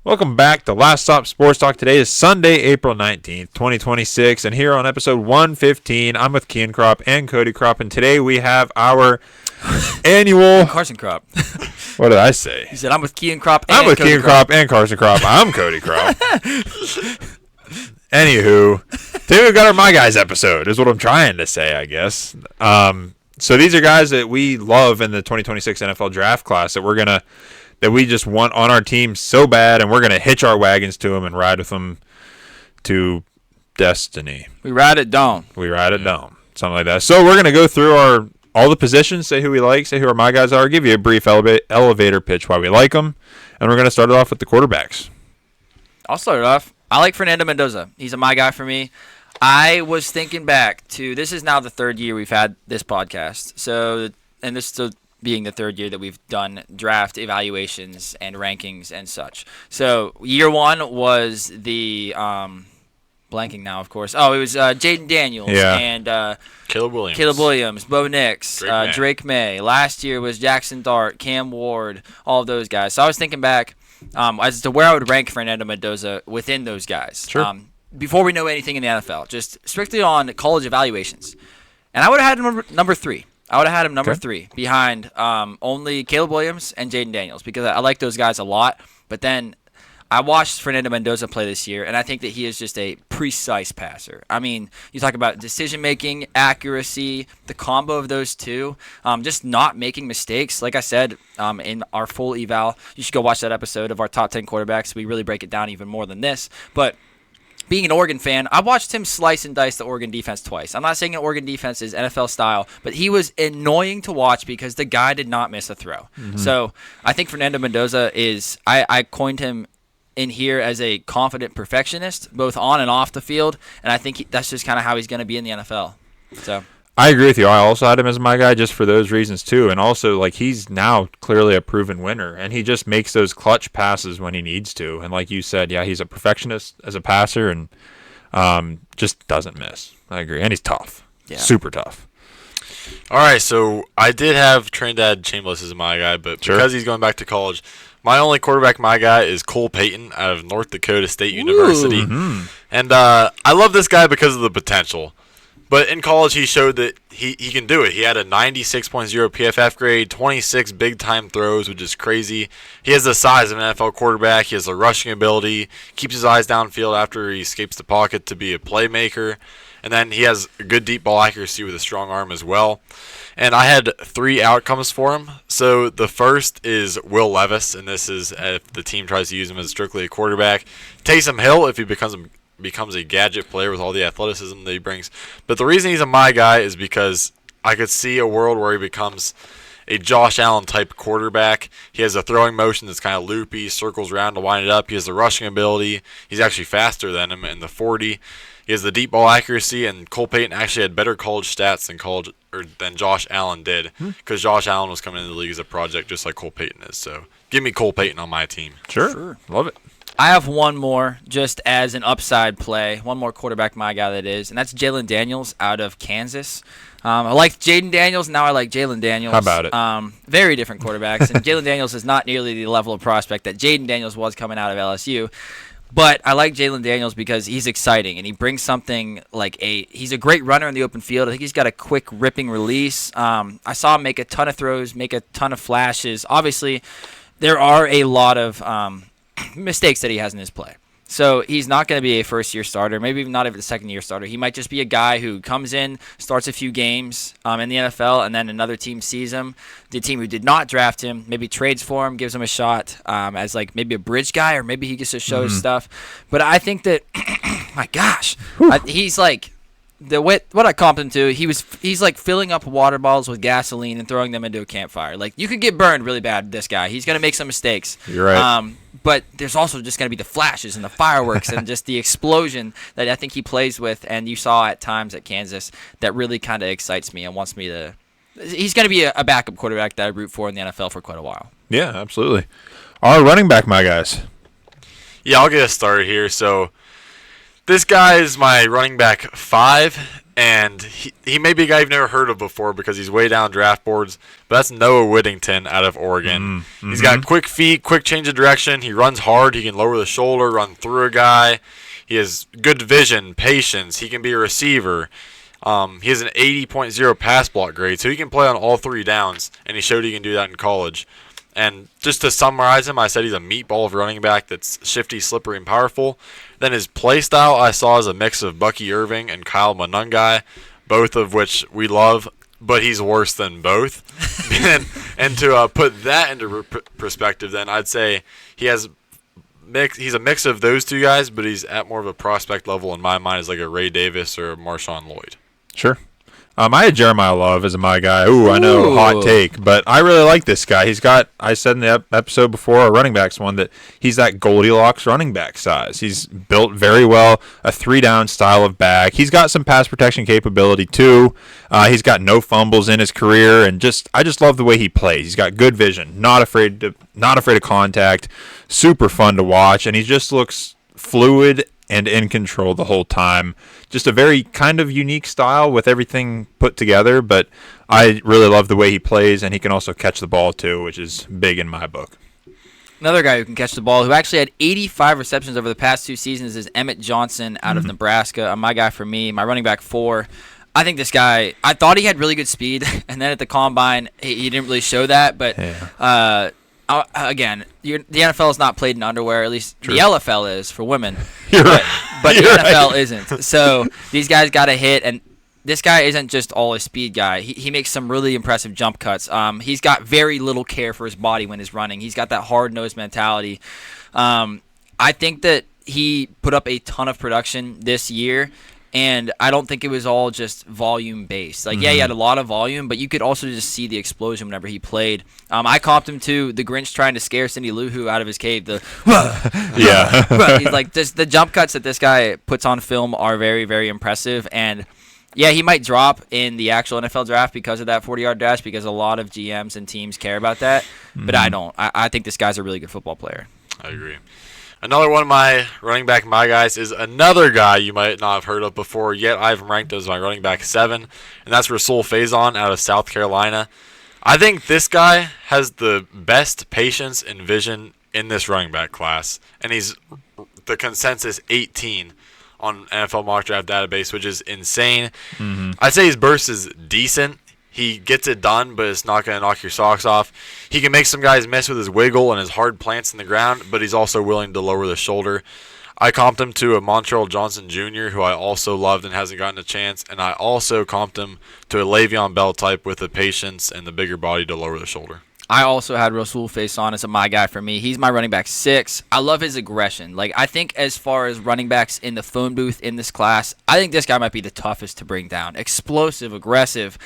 Welcome back to Last Stop Sports Talk. Today is Sunday, April 19th, 2026, and here on episode 115, I'm with Kean Crop and Cody Crop, and today we have our annual... Carson Crop. What did I say? He said, I'm with Kean Crop and I'm with Cody Kean Crop and Carson Crop. I'm Cody Crop. Anywho, today we've got our My Guys episode, is what I'm trying to say, I guess. So these are guys that we love in the 2026 NFL draft class that we just want on our team so bad, and we're going to hitch our wagons to them and ride with them to destiny. We ride it down. Something like that. So we're going to go through all the positions, say who we like, say who our My Guys are, give you a brief elevator pitch why we like them, and we're going to start it off with the quarterbacks. I'll start it off. I like Fernando Mendoza. He's a My Guy for me. I was thinking back to, this is now the third year we've had this podcast. So, and this is being the third year that we've done draft evaluations and rankings and such. So year one was the blanking now, of course. Oh, it was Jaden Daniels and Caleb Williams, Bo Nix, Drake May. Last year was Jackson Dart, Cam Ward, all of those guys. So I was thinking back as to where I would rank Fernando Mendoza within those guys. Sure. Before we know anything in the NFL, just strictly on college evaluations. And I would have had him number 3. I would have had him number 3 behind only Caleb Williams and Jaden Daniels because I like those guys a lot. But then I watched Fernando Mendoza play this year, and I think that he is just a precise passer. I mean, you talk about decision-making, accuracy, the combo of those two, just not making mistakes. Like I said in our full eval, you should go watch that episode of our top 10 quarterbacks. We really break it down even more than this. But being an Oregon fan, I watched him slice and dice the Oregon defense twice. I'm not saying an Oregon defense is NFL style, but he was annoying to watch because the guy did not miss a throw. Mm-hmm. So I think Fernando Mendoza is, I coined him in here as a confident perfectionist, both on and off the field, and I think that's just kind of how he's going to be in the NFL. So I agree with you. I also had him as my guy just for those reasons too, and also like he's now clearly a proven winner, and he just makes those clutch passes when he needs to. And like you said, yeah, he's a perfectionist as a passer, and just doesn't miss. I agree, and he's tough, super tough. All right, so I did have Trinidad Chambliss as my guy, but because he's going back to college, my only quarterback, my guy, is Cole Payton out of North Dakota State University. Mm-hmm. And I love this guy because of the potential. But in college, he showed that he can do it. He had a 96.0 PFF grade, 26 big-time throws, which is crazy. He has the size of an NFL quarterback. He has the rushing ability, keeps his eyes downfield after he escapes the pocket to be a playmaker. And then he has a good deep ball accuracy with a strong arm as well. And I had 3 outcomes for him. So the first is Will Levis, and this is if the team tries to use him as strictly a quarterback. Taysom Hill, if he becomes a gadget player with all the athleticism that he brings. But the reason he's a my guy is because I could see a world where he becomes a Josh Allen type quarterback. He has a throwing motion that's kind of loopy, circles around to wind it up. He has the rushing ability. He's actually faster than him in the 40. He has the deep ball accuracy, and Cole Payton actually had better college stats than Josh Allen did, because Josh Allen was coming into the league as a project just like Cole Payton is. So give me Cole Payton on my team. Sure. Love it. I have one more just as an upside play, one more quarterback my guy that is, and that's Jalen Daniels out of Kansas. I liked Jaden Daniels, now I like Jalen Daniels. How about it? Very different quarterbacks, and Jalen Daniels is not nearly the level of prospect that Jaden Daniels was coming out of LSU. But I like Jalen Daniels because he's exciting, and he brings something like he's a great runner in the open field. I think he's got a quick, ripping release. I saw him make a ton of throws, make a ton of flashes. Obviously, there are a lot of mistakes that he has in his play. So he's not going to be a first-year starter, maybe even not even a second-year starter. He might just be a guy who comes in, starts a few games in the NFL, and then another team sees him. The team who did not draft him maybe trades for him, gives him a shot as like maybe a bridge guy, or maybe he gets to show his stuff. But I think that, my gosh, he's like what I comped him to. He's like filling up water bottles with gasoline and throwing them into a campfire. Like you could get burned really bad. This guy, he's going to make some mistakes. You're right. But there's also just going to be the flashes and the fireworks and just the explosion that I think he plays with, and you saw at times at Kansas, that really kind of excites me and wants me to – he's going to be a backup quarterback that I root for in the NFL for quite a while. Yeah, absolutely. Our running back, my guys. Yeah, I'll get us started here. So This guy is my running back 5, and he may be a guy you've never heard of before because he's way down draft boards, but that's Noah Whittington out of Oregon. Mm-hmm. He's got quick feet, quick change of direction. He runs hard. He can lower the shoulder, run through a guy. He has good vision, patience. He can be a receiver. He has an 80.0 pass block grade, so he can play on all 3 downs, and he showed he can do that in college. And just to summarize him, I said he's a meatball of a running back that's shifty, slippery, and powerful. Then his play style I saw as a mix of Bucky Irving and Kyle Monangai, both of which we love, but he's worse than both. and to put that into perspective, then I'd say he's a mix of those 2 guys, but he's at more of a prospect level in my mind as like a Ray Davis or a Marshawn Lloyd. Sure. I had Jeremiah Love as my guy. Ooh, I know, hot take, but I really like this guy. He's got, I said in the episode before, our running backs one, that he's that Goldilocks running back size. He's built very well, a 3-down style of back. He's got some pass protection capability too. He's got no fumbles in his career, and I just love the way he plays. He's got good vision, not afraid of contact, super fun to watch, and he just looks fluid and in control the whole time. Just a very kind of unique style with everything put together, but I really love the way he plays, and he can also catch the ball too, which is big in my book. Another guy who can catch the ball, who actually had 85 receptions over the past 2 seasons, is Emmett Johnson out of Nebraska. My guy for me, my running back 4. I think this guy, I thought he had really good speed, and then at the combine, he didn't really show that, but again, the NFL is not played in underwear. At least the LFL is for women, but the NFL isn't. So these guys got a hit, and this guy isn't just all a speed guy. He makes some really impressive jump cuts. He's got very little care for his body when he's running. He's got that hard-nosed mentality. I think that he put up a ton of production this year. And I don't think it was all just volume-based. Like, yeah, he had a lot of volume, but you could also just see the explosion whenever he played. I comped him to the Grinch trying to scare Cindy Lou Who out of his cave. Yeah. He's like, the jump cuts that this guy puts on film are very, very impressive. And, yeah, he might drop in the actual NFL draft because of that 40-yard dash, because a lot of GMs and teams care about that. But I don't. I think this guy's a really good football player. I agree. Another one of my running back, my guys, is another guy you might not have heard of before, yet I've ranked as my running back 7, and that's Rasul Faison out of South Carolina. I think this guy has the best patience and vision in this running back class, and he's the consensus 18 on NFL Mock Draft Database, which is insane. I'd say his burst is decent. He gets it done, but it's not going to knock your socks off. He can make some guys miss with his wiggle and his hard plants in the ground, but he's also willing to lower the shoulder. I comped him to a Montreal Johnson Jr., who I also loved and hasn't gotten a chance, and I also comped him to a Le'Veon Bell type with the patience and the bigger body to lower the shoulder. I also had Rasul Faison as my guy for me. He's my running back 6. I love his aggression. Like, I think as far as running backs in the phone booth in this class, I think this guy might be the toughest to bring down. Explosive, aggressive,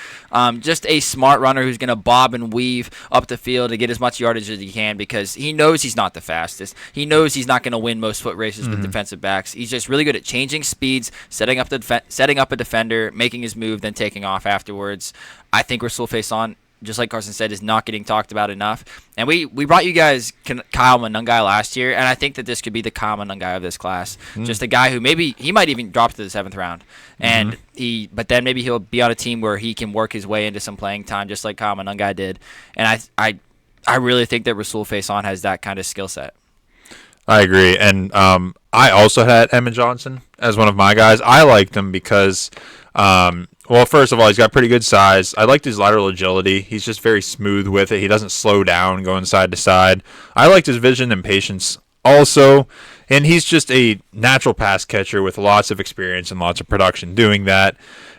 just a smart runner who's going to bob and weave up the field to get as much yardage as he can, because he knows he's not the fastest. He knows he's not going to win most foot races with defensive backs. He's just really good at changing speeds, setting up a defender, making his move, then taking off afterwards. I think Rasul Faison, just like Carson said, is not getting talked about enough. And we brought you guys Kyle Monangai last year, and I think that this could be the Kyle Monangai of this class. Just a guy who maybe he might even drop to the 7th round, and but then maybe he'll be on a team where he can work his way into some playing time, just like Kyle Monangai did. And I really think that Rasul Faison has that kind of skill set. I agree, and I also had Emmett Johnson as one of my guys. I liked him because, well, first of all, he's got pretty good size. I liked his lateral agility. He's just very smooth with it. He doesn't slow down going side to side. I liked his vision and patience also, and he's just a natural pass catcher with lots of experience and lots of production doing that.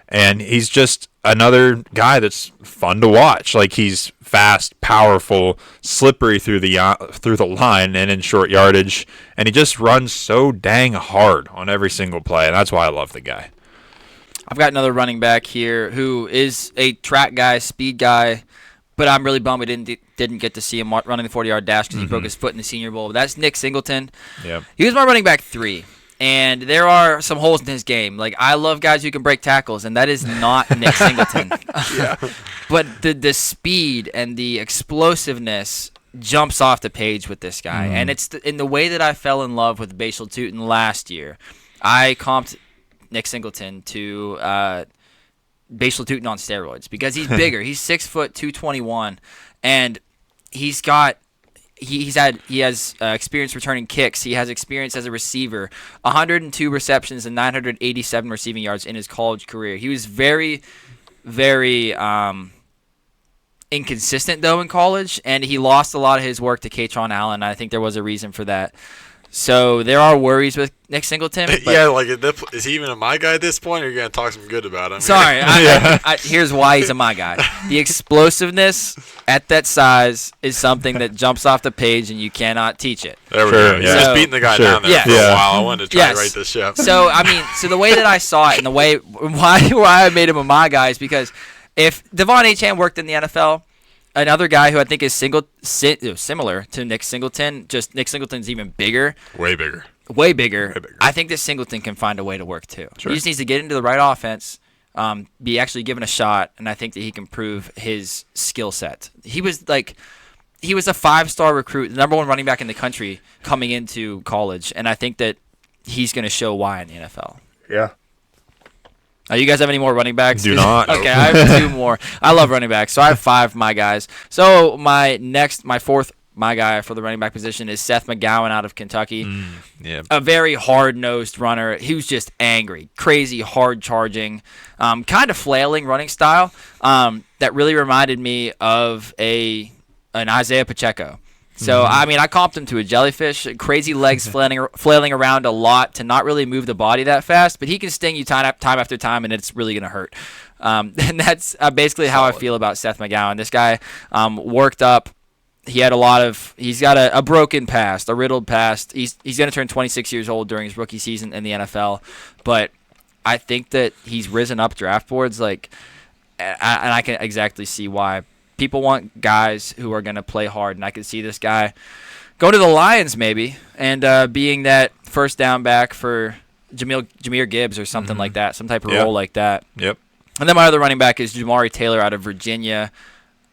And he's just another guy that's fun to watch. Like, he's fast, powerful, slippery through the line and in short yardage, and he just runs so dang hard on every single play, and that's why I love the guy. I've got another running back here who is a track guy, speed guy, but I'm really bummed we didn't get to see him running the 40-yard dash because he broke his foot in the Senior Bowl. But that's Nick Singleton. Yep. He was my running back 3. And there are some holes in his game. Like, I love guys who can break tackles, and that is not Nick Singleton. But the speed and the explosiveness jumps off the page with this guy. And it's in the way that I fell in love with Bashal Tutin last year. I comped Nick Singleton to Bashal Tutin on steroids because he's bigger. He's 6 foot 221, and he has experience returning kicks. He has experience as a receiver. 102 receptions and 987 receiving yards in his college career. He was very, very inconsistent though in college, and he lost a lot of his work to Katron Allen. I think there was a reason for that. So there are worries with Nick Singleton. But Yeah, like is he even a my guy at this point, or are you gonna talk some good about him? sorry, here's why he's a my guy. The explosiveness at that size is something that jumps off the page, and you cannot teach it. There we Sure, go. He's yeah. just So- beating the guy Sure. down there Yes. for Yeah. a while. I wanted to try Yes. to write this ship. So I mean, the way that I saw it, and the way why I made him a my guy is because if Devon Achane worked in the NFL, another guy who I think is similar to Nick Singleton, just Nick Singleton's even bigger. Way bigger. Way bigger. bigger. I think that Singleton can find a way to work too. Sure. He just needs to get into the right offense, be actually given a shot, and I think that he can prove his skill set. He was a 5-star recruit, the number 1 running back in the country coming into college, and I think that he's going to show why in the NFL. Yeah. You guys have any more running backs? Do not. Okay, I have 2 more. I love running backs, so I have 5 my guys. So my fourth my guy for the running back position is Seth McGowan out of Kentucky. Yeah. A very hard-nosed runner. He was just angry, crazy, hard-charging, kind of flailing running style that really reminded me of an Isaiah Pacheco. So, I mean, I comped him to a jellyfish, crazy legs flailing around a lot to not really move the body that fast, but he can sting you time after time, and it's really going to hurt. And that's basically how I feel about Seth McGowan. This guy worked up. He's got a broken past, a riddled past. He's going to turn 26 years old during his rookie season in the NFL, but I think that he's risen up draft boards, and I can exactly see why. People want guys who are going to play hard, and I can see this guy go to the Lions maybe and being that first down back for Jahmyr Gibbs or something like that, some type of Yeah. role like that. Yep. And then my other running back is Jamari Taylor out of Virginia.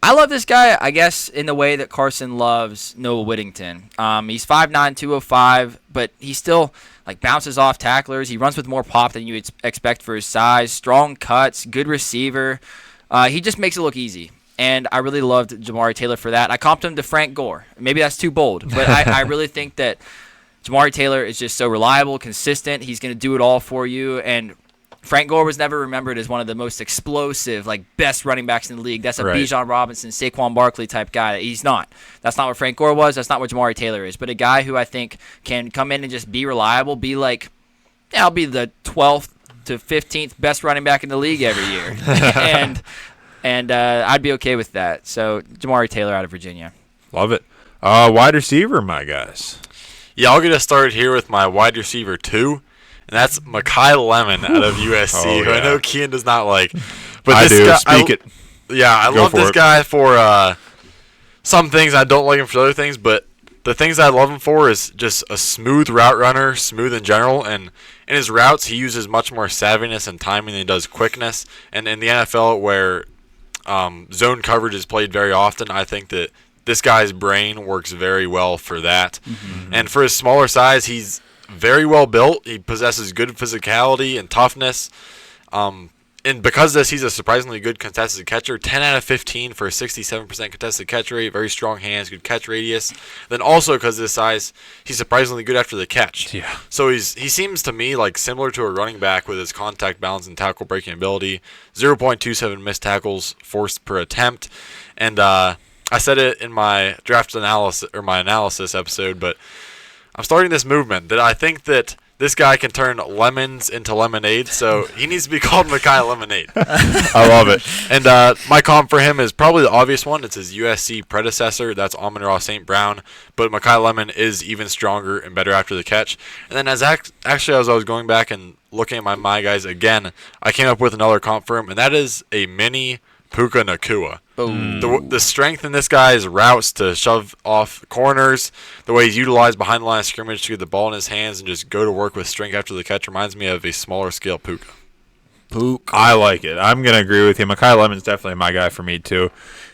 I love this guy, I guess, in the way that Carson loves Noah Whittington. He's 5'9", 205, but he still bounces off tacklers. He runs with more pop than you would expect for his size. Strong cuts, good receiver. He just makes it look easy. And I really loved Jamari Taylor for that. I comped him to Frank Gore. Maybe that's too bold, but I really think that Jamari Taylor is just so reliable, consistent. He's going to do it all for you. And Frank Gore was never remembered as one of the most explosive, best running backs in the league. That's a Right. Bijan Robinson, Saquon Barkley type guy. He's not. That's not what Frank Gore was. That's not what Jamari Taylor is. But a guy who I think can come in and just be reliable, I'll be the 12th to 15th best running back in the league every year. And I'd be okay with that. So Jamari Taylor out of Virginia. Love it. Wide receiver, my guys. Yeah, I'll get us started here with my wide receiver 2, and that's Mekhi Lemon out of USC, Oh, who I yeah. know Kian does not like. But I this do. guy, Speak it. Yeah, I Go love for this it. guy for some things. I don't like him for other things, but the things I love him for is just a smooth route runner, smooth in general, and in his routes he uses much more savviness and timing than he does quickness. And in the NFL, where zone coverage is played very often, I think that this guy's brain works very well for that. And for his smaller size, he's very well built. He possesses good physicality and toughness. And because of this, he's a surprisingly good contested catcher. 10 out of 15 for a 67% contested catch rate. Very strong hands, good catch radius. Then also because of his size, he's surprisingly good after the catch. Yeah. So he seems to me similar to a running back with his contact balance and tackle breaking ability. 0.27 missed tackles forced per attempt. And I said it in my draft analysis or my analysis episode, but I'm starting this movement that I think that this guy can turn lemons into lemonade, so he needs to be called Mekhi Lemonade. I love it. And my comp for him is probably the obvious one. It's his USC predecessor. That's Amon-Ra St. Brown. But Mekhi Lemon is even stronger and better after the catch. And then as I was going back and looking at my guys again, I came up with another comp for him, and that is a mini Puka Nacua. The strength in this guy's routes to shove off corners, the way he's utilized behind the line of scrimmage to get the ball in his hands and just go to work with strength after the catch reminds me of a smaller scale Puka. I like it. I'm going to agree with you. Mekhi Lemon's definitely my guy for me, too.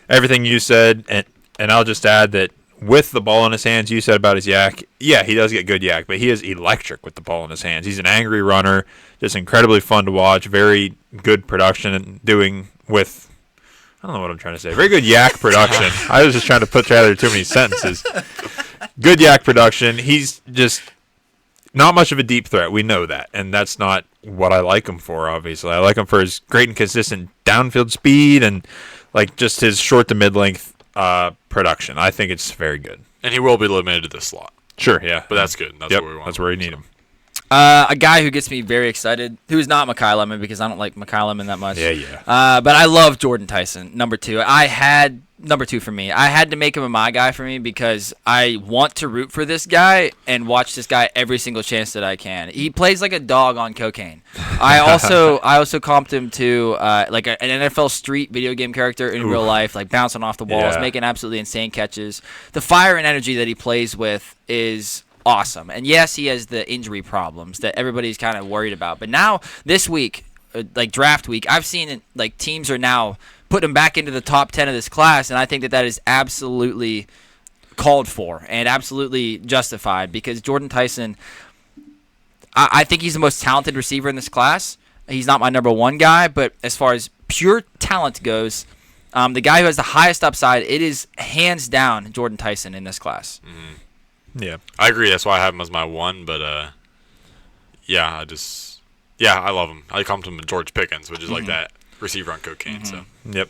Everything you said, and I'll just add that with the ball in his hands. You said about his yak. Yeah, he does get good yak, but he is electric with the ball in his hands. He's an angry runner, just incredibly fun to watch. Very good production and doing with. I don't know what I'm trying to say. Very good yak production. I was just trying to put together too many sentences. Good yak production. He's just not much of a deep threat. We know that, and that's not what I like him for. Obviously, I like him for his great and consistent downfield speed and like just his short to mid length production. I think it's very good. And he will be limited to the slot. Sure, yeah, But that's good. That's where we want That's where you need him. A guy who gets me very excited, who is not Mekhi Lemon because I don't like Mekhi Lemon that much. Yeah. But I love Jordan Tyson, number 2. Number 2 for me. I had to make him a my guy for me because I want to root for this guy and watch this guy every single chance that I can. He plays like a dog on cocaine. I also comped him to like an NFL Street video game character in real life, like bouncing off the walls, making absolutely insane catches. The fire and energy that he plays with is awesome. And yes, he has the injury problems that everybody's kind of worried about. But now this week, like draft week, I've seen it, like teams are now putting him back into the top 10 of this class, and I think that is absolutely called for and absolutely justified because Jordan Tyson, I think he's the most talented receiver in this class. He's not my number 1 guy, but as far as pure talent goes, the guy who has the highest upside, it is hands down Jordan Tyson in this class. Mm-hmm. Yeah, I agree. That's why I have him as my 1. But I love him. I comped him to George Pickens, which is like that receiver on cocaine. So yep.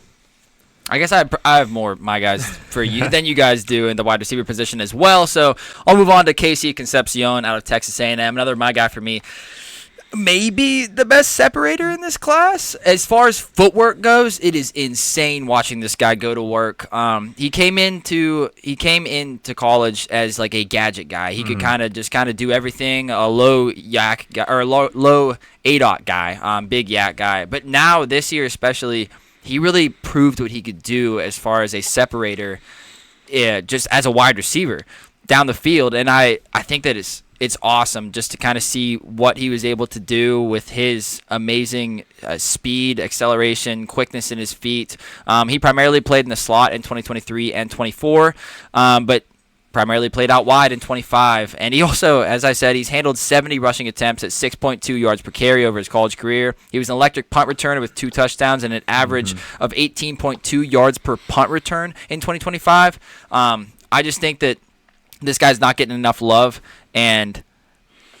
I guess I have more my guys for you than you guys do in the wide receiver position as well. So I'll move on to Casey Concepcion out of Texas A&M, another my guy for me. Maybe the best separator in this class. As far as footwork goes, it is insane watching this guy go to work. He came into college as like a gadget guy. He could kind of do everything. A low yak guy, or low ADOT guy, big yak guy. But now this year especially, he really proved what he could do as far as a separator, just as a wide receiver down the field. And I think that it's awesome just to kind of see what he was able to do with his amazing speed, acceleration, quickness in his feet. He primarily played in the slot in 2023 and 24, but primarily played out wide in 25. And he also, as I said, he's handled 70 rushing attempts at 6.2 yards per carry over his college career. He was an electric punt returner with 2 touchdowns and an average of 18.2 yards per punt return in 2025. I just think that this guy's not getting enough love, and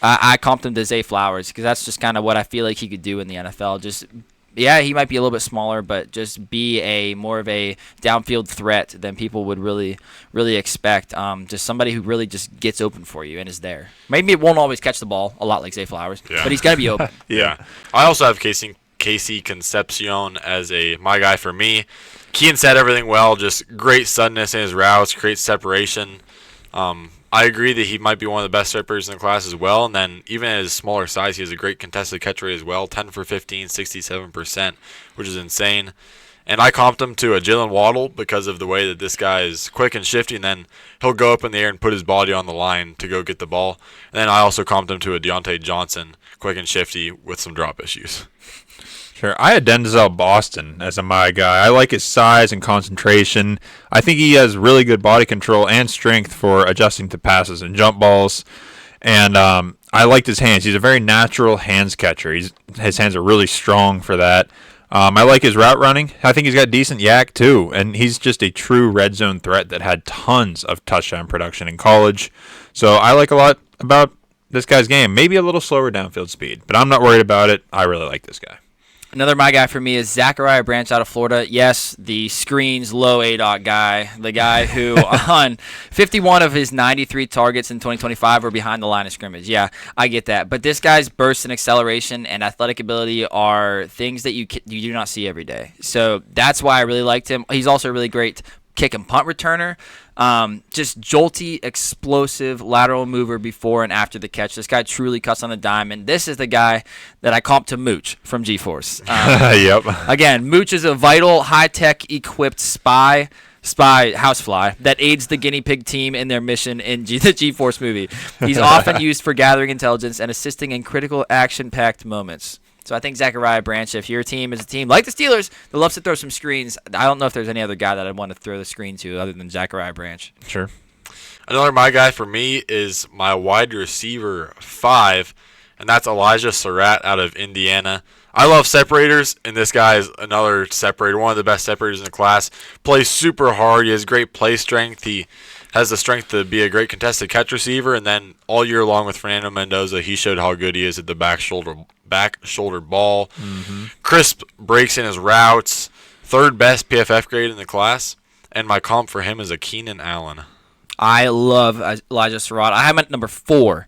I comped him to Zay Flowers because that's just kind of what I feel like he could do in the NFL. Just, yeah, he might be a little bit smaller, but just be more of a downfield threat than people would really, really expect. Just somebody who really just gets open for you and is there. Maybe it won't always catch the ball a lot like Zay Flowers, but he's got to be open. Yeah. I also have Casey Concepcion as my guy for me. Kean said everything well, just great suddenness in his routes, great separation. I agree that he might be one of the best separators in the class as well. And then even at his smaller size, he has a great contested catch rate as well, 10 for 15, 67%, which is insane. And I comped him to a Jalen Waddle because of the way that this guy is quick and shifty, and then he'll go up in the air and put his body on the line to go get the ball. And then I also comped him to a Deontay Johnson, quick and shifty with some drop issues. Sure. I had Denzel Boston as my guy. I like his size and concentration. I think he has really good body control and strength for adjusting to passes and jump balls. And I liked his hands. He's a very natural hands catcher. His hands are really strong for that. I like his route running. I think he's got decent yak too. And he's just a true red zone threat that had tons of touchdown production in college. So I like a lot about this guy's game. Maybe a little slower downfield speed, but I'm not worried about it. I really like this guy. Another my guy for me is Zachariah Branch out of Florida. Yes, the screens low ADOT guy, the guy who on 51 of his 93 targets in 2025 were behind the line of scrimmage. Yeah, I get that. But this guy's burst and acceleration and athletic ability are things that you do not see every day. So that's why I really liked him. He's also a really great kick and punt returner. Just jolty, explosive lateral mover before and after the catch. This guy truly cuts on a dime, and this is the guy that I comped to Mooch from G-Force. Yep. Again, Mooch is a vital, high-tech equipped spy housefly that aids the guinea pig team in their mission in the G-Force movie. He's often used for gathering intelligence and assisting in critical action-packed moments. So I think Zachariah Branch, if your team is a team like the Steelers that loves to throw some screens, I don't know if there's any other guy that I'd want to throw the screen to other than Zachariah Branch. Sure. Another my guy for me is my wide receiver 5, and that's Elijah Surratt out of Indiana. I love separators, and this guy is another separator, one of the best separators in the class. Plays super hard. He has great play strength. He has the strength to be a great contested catch receiver, and then all year long with Fernando Mendoza, he showed how good he is at the back shoulder ball. Crisp breaks in his routes. Third best PFF grade in the class, and my comp for him is a Keenan Allen. I love Elijah Surratt. I have him at number 4.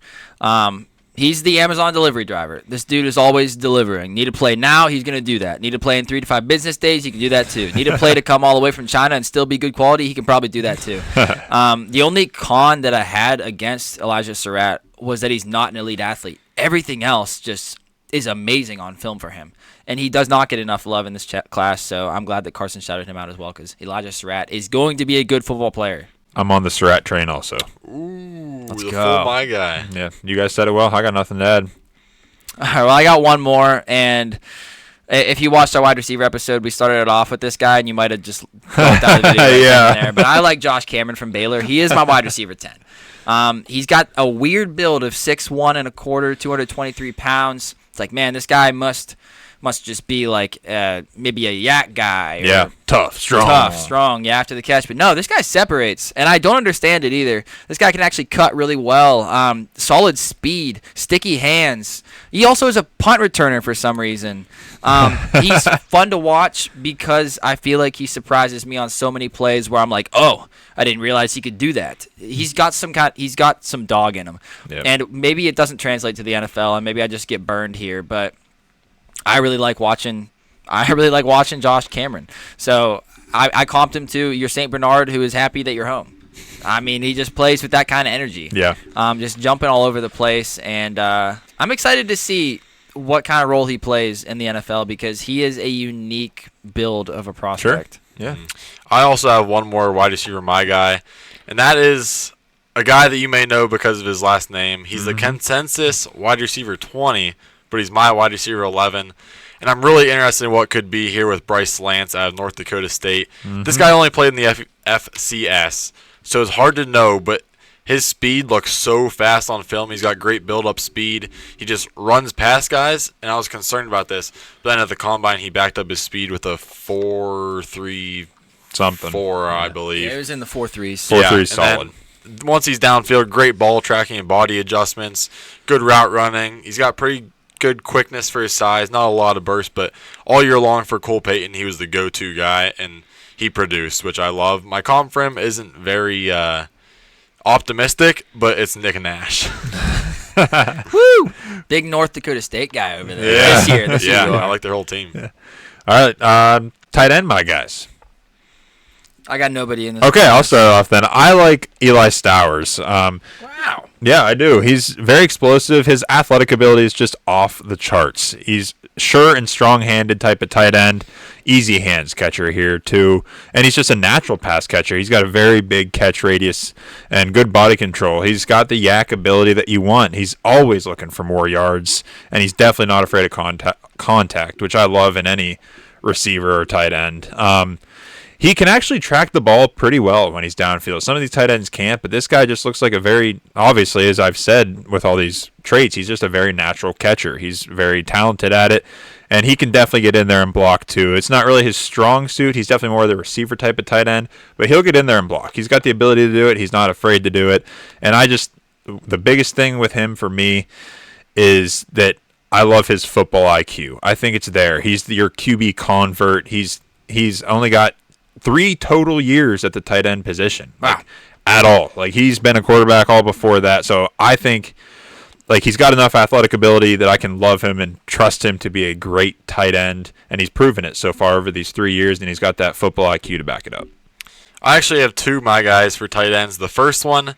He's the Amazon delivery driver. This dude is always delivering. Need to play now, he's going to do that. Need to play in 3 to 5 business days, he can do that too. Need to play to come all the way from China and still be good quality, he can probably do that too. The only con that I had against Elijah Surratt was that he's not an elite athlete. Everything else just is amazing on film for him. And he does not get enough love in this class, so I'm glad that Carson shouted him out as well because Elijah Surratt is going to be a good football player. I'm on the Surratt train also. Ooh, Let's the go. full my guy. Yeah, you guys said it well. I got nothing to add. All right, well, I got one more, and if you watched our wide receiver episode, we started it off with this guy, and you might have just built out a video right Yeah. there. But I like Josh Cameron from Baylor. He is my wide receiver 10. He's got a weird build of 6'1 and a quarter, 223 pounds. It's like, man, this guy must just be like maybe a yak guy. Or Yeah, tough, strong, yeah, after the catch. But no, this guy separates, and I don't understand it either. This guy can actually cut really well. Solid speed, sticky hands. He also is a punt returner for some reason. He's fun to watch because I feel like he surprises me on so many plays where I'm like, oh, I didn't realize he could do that. He's got some dog in him, and maybe it doesn't translate to the NFL, and maybe I just get burned here, but I really like watching Josh Cameron. So I comped him to your St. Bernard, who is happy that you're home. I mean, he just plays with that kind of energy. Yeah. Just jumping all over the place, and I'm excited to see what kind of role he plays in the NFL because he is a unique build of a prospect. Sure. Yeah. I also have one more wide receiver, my guy, and that is a guy that you may know because of his last name. He's the consensus wide receiver 20, but he's my wide receiver 11. And I'm really interested in what could be here with Bryce Lance out of North Dakota State. This guy only played in the FCS, so it's hard to know, but his speed looks so fast on film. He's got great build-up speed. He just runs past guys, and I was concerned about this. But then at the Combine, he backed up his speed with a 4.3 something. 4, I believe. Yeah, it was in the 4.3s. 4.3 solid. Once he's downfield, great ball tracking and body adjustments, good route running. He's got pretty good quickness for his size, not a lot of burst, but all year long for Cole Payton, he was the go-to guy, and he produced, which I love. My comp for him isn't very optimistic, but it's Nick Nash. Woo! Big North Dakota State guy over there this year. I like their whole team. Yeah. All right, tight end, my guys. I got nobody in this. Okay, I'll start off then. I like Eli Stowers. Wow. Yeah, I do. He's very explosive. His athletic ability is just off the charts. He's sure and strong-handed type of tight end. Easy hands catcher here, too. And he's just a natural pass catcher. He's got a very big catch radius and good body control. He's got the yak ability that you want. He's always looking for more yards, and he's definitely not afraid of contact, which I love in any receiver or tight end. He can actually track the ball pretty well when he's downfield. Some of these tight ends can't, but this guy just looks like a very, obviously, as I've said with all these traits, he's just a very natural catcher. He's very talented at it, and he can definitely get in there and block too. It's not really his strong suit. He's definitely more of the receiver type of tight end, but he'll get in there and block. He's got the ability to do it. He's not afraid to do it. And the biggest thing with him for me is that I love his football IQ. I think it's there. He's your QB convert. He's only got 3 total years at the tight end position, at all. Like, he's been a quarterback all before that. So I think, like, he's got enough athletic ability that I can love him and trust him to be a great tight end. And he's proven it so far over these 3 years, and he's got that football IQ to back it up. I actually have 2 my guys for tight ends. The first one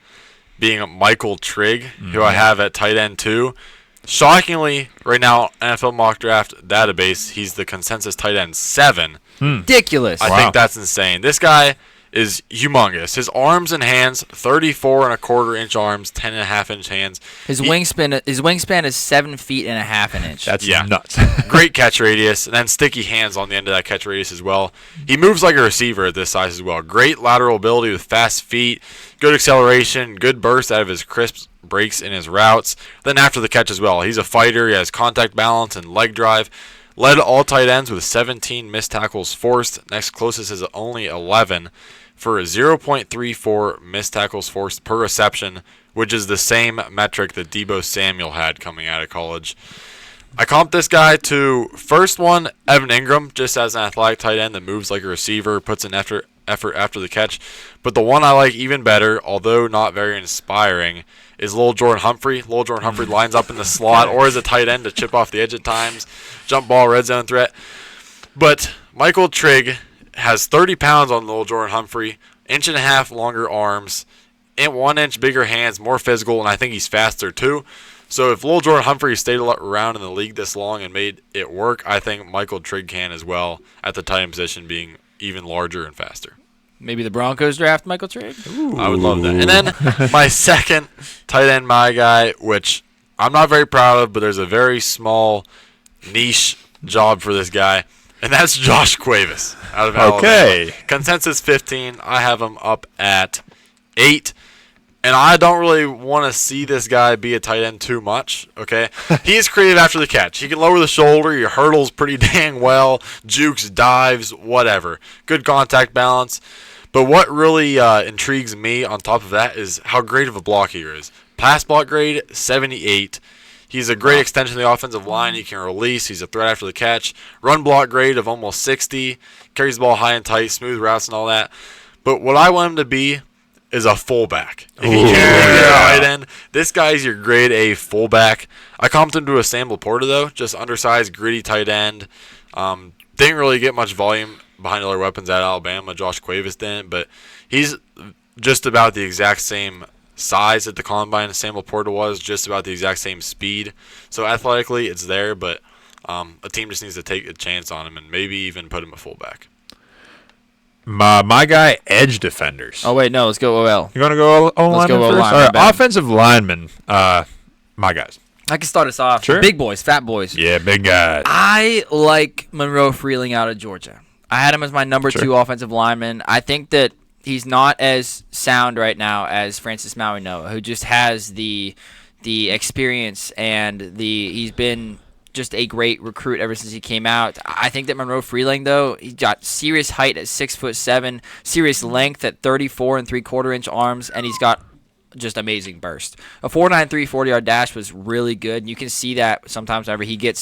being Michael Trigg, who I have at tight end 2. Shockingly, right now, NFL Mock Draft database, he's the consensus tight end 7. Ridiculous. I think that's insane. This guy is humongous. His arms and hands, 34.25-inch arms, 10.5-inch hands. His wingspan is 7 feet and a half an inch. That's nuts. Great catch radius, and then sticky hands on the end of that catch radius as well. He moves like a receiver at this size as well. Great lateral ability with fast feet, good acceleration, good burst out of his crisp breaks in his routes. Then after the catch as well, he's a fighter. He has contact balance and leg drive. Led all tight ends with 17 missed tackles forced. Next closest is only 11 for a 0.34 missed tackles forced per reception, which is the same metric that Deebo Samuel had coming out of college. I comped this guy to first one, Evan Ingram, just as an athletic tight end that moves like a receiver, puts in effort after the catch. But the one I like even better, although not very inspiring, is Lil Jordan Humphrey. Lil Jordan Humphrey lines up in the slot or as a tight end to chip off the edge at times, jump ball, red zone threat. But Michael Trigg has 30 pounds on Lil Jordan Humphrey, 1.5 inch longer arms, and 1 inch bigger hands, more physical, and I think he's faster too. So if Lil Jordan Humphrey stayed around in the league this long and made it work, I think Michael Trigg can as well at the tight end position, being even larger and faster. Maybe the Broncos draft Michael Trigg? I would love that. And then my second tight end, my guy, which I'm not very proud of, but there's a very small niche job for this guy, and that's Josh Cuevas out of Alabama. Okay. Consensus 15. I have him up at 8. And I don't really want to see this guy be a tight end too much, okay? He is creative after the catch. He can lower the shoulder. He hurdles pretty dang well. Jukes, dives, whatever. Good contact balance. But what really intrigues me on top of that is how great of a blocker he is. Pass block grade, 78. He's a great extension of the offensive line. He can release. He's a threat after the catch. Run block grade of almost 60. Carries the ball high and tight, smooth routes and all that. But what I want him to be is a fullback. If he can't get a tight end, this guy's your grade A fullback. I comped him to a Sam Laporta, though. Just undersized, gritty tight end. Didn't really get much volume behind other weapons at Alabama. Josh Cuevas didn't, but he's just about the exact same size at the combine as Sam Laporta was, just about the exact same speed. So athletically, it's there, but a team just needs to take a chance on him and maybe even put him at fullback. My guy, edge defenders. Oh, wait, no, let's go OL. You want to go O-lineman go first? O-line, All right, Ben. offensive lineman, my guys. I can start us off. Sure. Big boys, fat boys. Yeah, big guys. I like Monroe Freeling out of Georgia. I had him as my number 2 offensive lineman. I think that he's not as sound right now as Francis Maui-Noa, who just has the experience and he's been just a great recruit ever since he came out. I think that Monroe Freeling, though, he got serious height at 6'7", serious length at 34 3/4-inch arms, and he's got just amazing burst. A 4.93 40-yard dash was really good. And you can see that sometimes whenever he can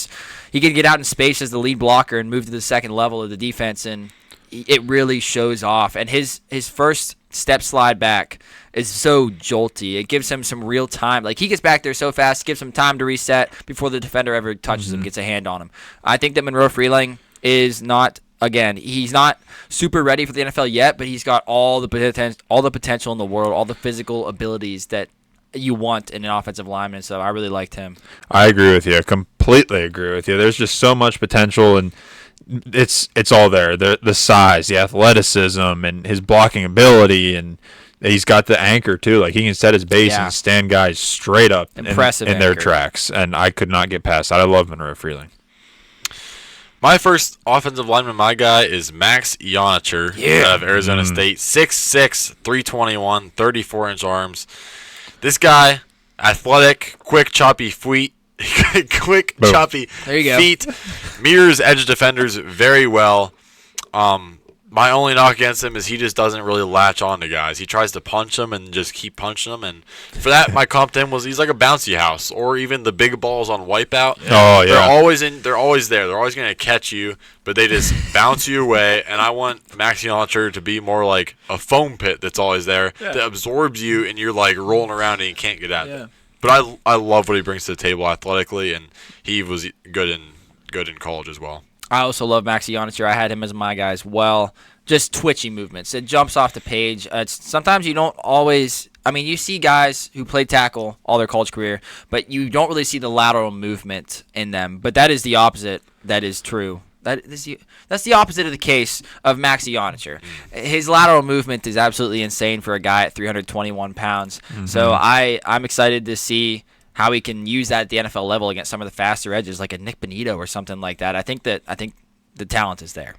get out in space as the lead blocker and move to the second level of the defense, and it really shows off. And his first step slide back is so jolty. It gives him some real time. Like, he gets back there so fast, gives him time to reset before the defender ever touches him, gets a hand on him. I think that Monroe Freeling is not, again, he's not super ready for the NFL yet, but he's got all the potential in the world, all the physical abilities that you want in an offensive lineman. So I really liked him. I agree with you. I completely agree with you. There's just so much potential, and it's all there. The size, the athleticism, and his blocking ability, and he's got the anchor too. Like, he can set his base and stand guys straight up Impressive in their anchor. tracks, and I could not get past that. I love Monroe Freeling. My first offensive lineman, my guy, is Max Ionicher out of Arizona State. 6'6", 321, 34-inch arms. This guy, athletic, quick, choppy feet. Choppy There you go. feet. Mirrors edge defenders very well. My only knock against him is he just doesn't really latch on to guys. He tries to punch them and just keep punching them. And for that, my comp to him was he's like a bouncy house, or even the big balls on Wipeout. Oh, yeah. They're always there. They're always going to catch you, but they just bounce you away. And I want Max Ionicher to be more like a foam pit that's always there that absorbs you, and you're like rolling around and you can't get out of it. But I love what he brings to the table athletically, and he was good in college as well. I also love Max Ionicher. I had him as my guy as well. Just twitchy movements. It jumps off the page. Sometimes you don't always – I mean, you see guys who play tackle all their college career, but you don't really see the lateral movement in them. But that is the opposite that is true. That's the opposite of the case of Maxi Onacher. His lateral movement is absolutely insane for a guy at 321 pounds. So I'm excited to see how he can use that at the NFL level against some of the faster edges like a Nick Bonito or something like that. I think the talent is there.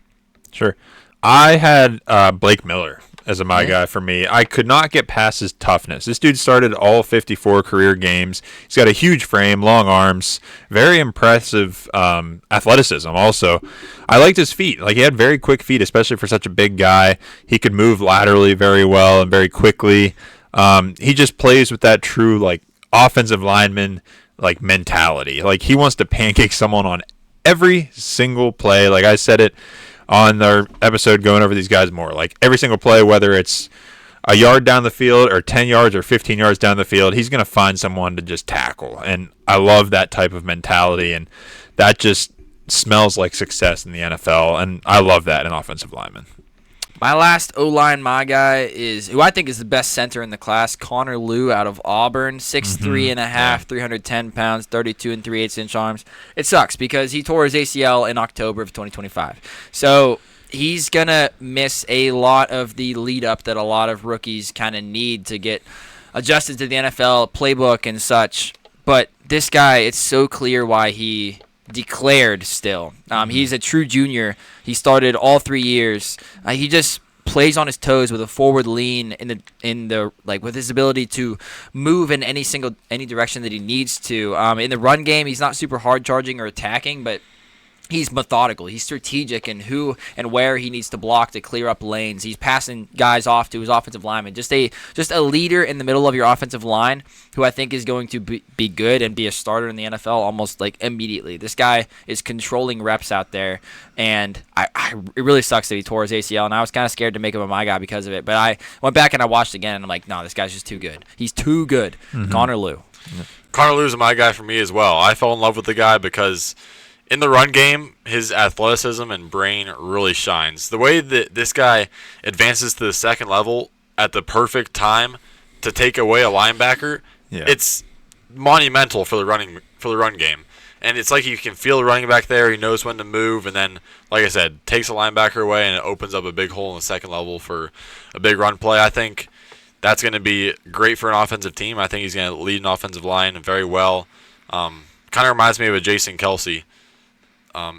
Sure. I had Blake Miller as my guy for me. I could not get past his toughness. This dude started all 54 career games. He's got a huge frame, long arms, very impressive athleticism also. I liked his feet. Like, he had very quick feet, especially for such a big guy. He could move laterally very well and very quickly. He just plays with that true, like, offensive lineman, like, mentality. Like, he wants to pancake someone on every single play. Like I said it on our episode going over these guys more. Like, every single play, whether it's a yard down the field or 10 yards or 15 yards down the field, he's going to find someone to just tackle. And I love that type of mentality, and that just smells like success in the NFL, and I love that in offensive linemen. My last O-line, my guy, is who I think is the best center in the class, Connor Lew out of Auburn, 6'3 and a half, 310 pounds, 32 3/8 inch arms. It sucks because he tore his ACL in October of 2025. So he's going to miss a lot of the lead-up that a lot of rookies kind of need to get adjusted to the NFL playbook and such. But this guy, it's so clear why he declared still. He's a true junior. He started all 3 years. He just plays on his toes with a forward lean in the like with his ability to move in any direction that he needs to. In the run game, he's not super hard charging or attacking, but he's methodical. He's strategic in who and where he needs to block to clear up lanes. He's passing guys off to his offensive lineman. Just a leader in the middle of your offensive line who I think is going to be good and be a starter in the NFL almost like immediately. This guy is controlling reps out there, and it really sucks that he tore his ACL, and I was kind of scared to make him a my guy because of it. But I went back and I watched again, and I'm like, no, this guy's just too good. He's too good. Connor Lew. Connor Lew's my guy for me as well. I fell in love with the guy because in the run game, his athleticism and brain really shines. The way that this guy advances to the second level at the perfect time to take away a linebacker, it's monumental for the run game. And it's like you can feel the running back there. He knows when to move, and then, like I said, takes a linebacker away, and it opens up a big hole in the second level for a big run play. I think that's going to be great for an offensive team. I think he's going to lead an offensive line very well. Kind of reminds me of a Jason Kelsey.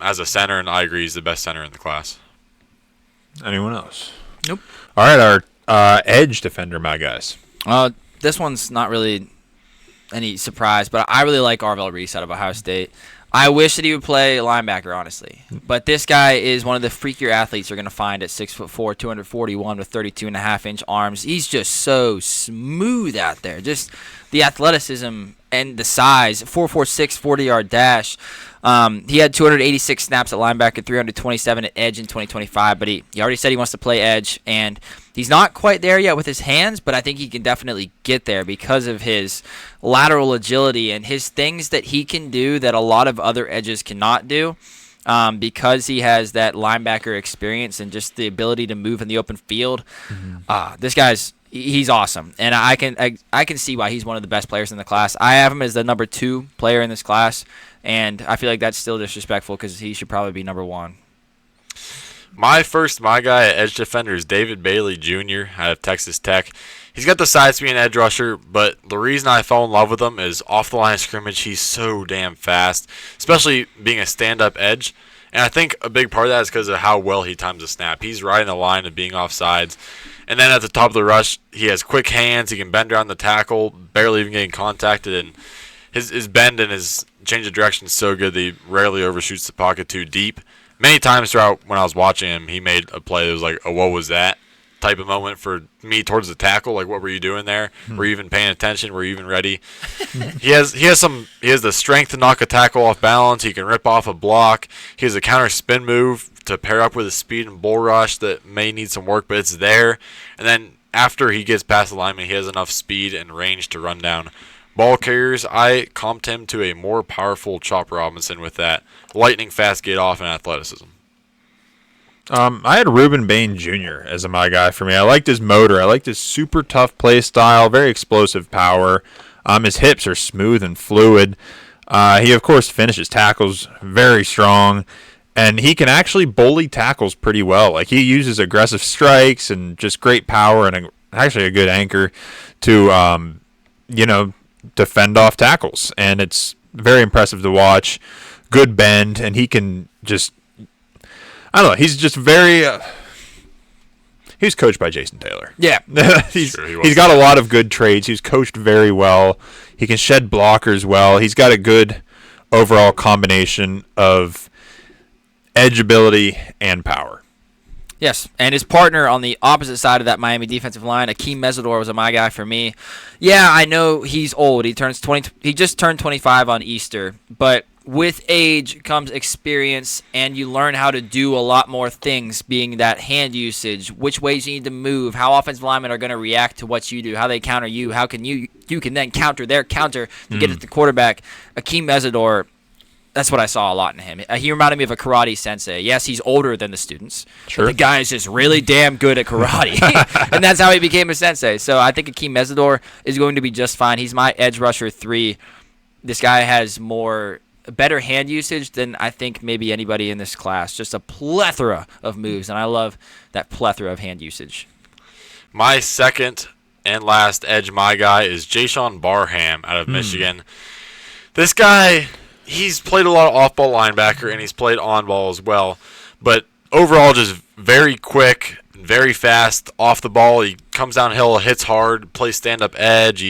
As a center, and I agree he's the best center in the class. Anyone else? Nope. All right, our edge defender, my guys. This one's not really any surprise, but I really like Arvell Reese out of Ohio State. I wish that he would play linebacker, honestly. But this guy is one of the freakier athletes you're going to find at 6'4", 241 with 32.5-inch arms. He's just so smooth out there. Just the athleticism and the size. 4.46 40-yard dash. He had 286 snaps at linebacker, 327 at edge in 2025, but he already said he wants to play edge, and he's not quite there yet with his hands, but I think he can definitely get there because of his lateral agility and his things that he can do that a lot of other edges cannot do, because he has that linebacker experience and just the ability to move in the open field. This guy's he's awesome, and I can see why he's one of the best players in the class. I have him as the number 2 player in this class, and I feel like that's still disrespectful because he should probably be number 1. My guy at edge defender is David Bailey Jr. out of Texas Tech. He's got the size to be an edge rusher, but the reason I fell in love with him is off the line of scrimmage, he's so damn fast, especially being a stand-up edge. And I think a big part of that is because of how well he times a snap. He's riding the line of being off sides. And then at the top of the rush, he has quick hands. He can bend around the tackle, barely even getting contacted. And his bend and his change of direction is so good that he rarely overshoots the pocket too deep. Many times throughout when I was watching him, he made a play that was like, oh, what was that? Type of moment for me towards the tackle. Like, what were you doing there? Were you even paying attention? Were you even ready? He has the strength to knock a tackle off balance. He can rip off a block. He has a counter spin move to pair up with his speed and bull rush that may need some work, but it's there. And then after he gets past the lineman, he has enough speed and range to run down ball carriers. I comped him to a more powerful Chop Robinson with that lightning fast get off and athleticism. I had Ruben Bain Jr. as my guy for me. I liked his motor. I liked his super tough play style, very explosive power. His hips are smooth and fluid. He, of course, finishes tackles very strong. And he can actually bully tackles pretty well. Like, he uses aggressive strikes and just great power and actually a good anchor to, defend off tackles. And it's very impressive to watch. Good bend, and he can just, I don't know, he's just very, he was coached by Jason Taylor. Yeah. He's got a lot of good traits. He's coached very well. He can shed blockers well. He's got a good overall combination of edge ability and power. Yes, and his partner on the opposite side of that Miami defensive line, Akeem Mesidor, was my guy for me. Yeah, I know he's old. He just turned 25 on Easter, but with age comes experience, and you learn how to do a lot more things, being that hand usage, which ways you need to move, how offensive linemen are going to react to what you do, how they counter you, how can you can then counter their counter to get at the quarterback. Akeem Mesidor, that's what I saw a lot in him. He reminded me of a karate sensei. Yes, he's older than the students, sure, but the guy is just really damn good at karate, and that's how he became a sensei. So I think Akeem Mesidor is going to be just fine. He's my edge rusher 3. This guy has better hand usage than I think maybe anybody in this class. Just a plethora of moves, and I love that plethora of hand usage. My second and last edge, my guy, is Jayshon Barham out of Michigan. This guy, he's played a lot of off-ball linebacker, and he's played on-ball as well. But overall, just very quick, very fast off the ball. He comes downhill, hits hard, plays stand-up edge.